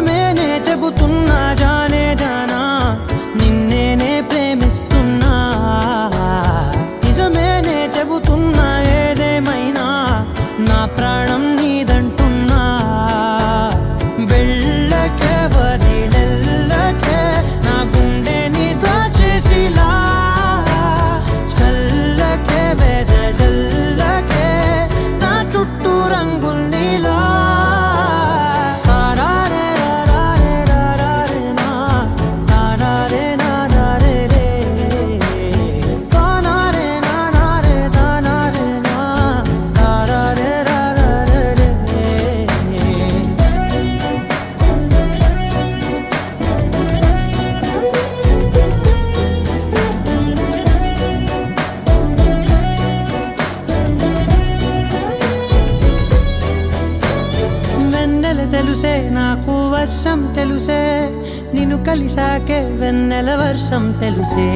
నిజమేనే చెబుతున్నా జానే జానా నిన్నేనే ప్రేమిస్తున్నా నిజమేనే చెబుతున్నా ఏదేమైనా నా ప్రాణం నీదంటున్నా వెళ్ళకే వదిలెళ్ళకే నా గుండెని దాచేసిలా చల్లకే వెదజల్లకే నా చుట్టూ రంగుల్నిలా తెలుసే నాకు వర్షం తెలుసే నిన్ను కలిసాకే వెన్నెల వర్షం తెలుసే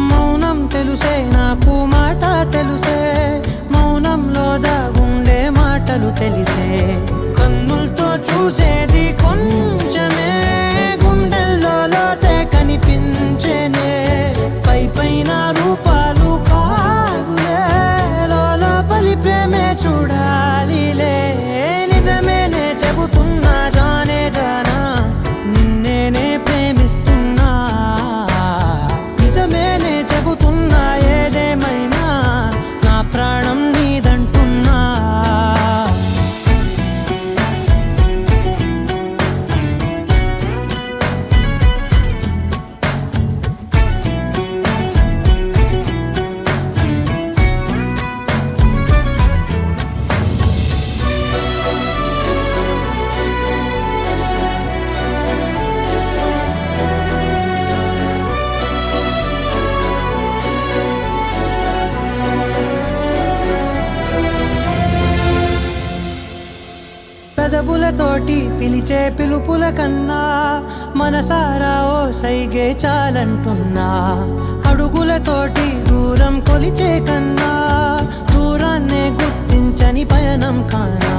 మౌనం తెలుసే నాకు మాట తెలుసే మౌనంలో దాగుండే మాటలు తెలిసే కన్నులతో చూసేది కొంచెమే గుండెల్లో లోతే కనిపించేనే పై పైన రూపాలు కాదులే లోపలి ప్రేమే చూడాలిలే నిజమేనే చెబుతున్నా జానే జానా నిన్నేనే ప్రేమిస్తున్నా నిజమేనే చెబుతున్నా ఏదేమైనా నా ప్రాణం నీదంటున్నా పెదవులతోటి పిలిచే పిలుపుల కన్నా మనసారా ఓ సైగే చాలంటున్నా అడుగులతోటి దూరం కొలిచే కన్నా దూరాన్నే గుర్తించని పయనం కానా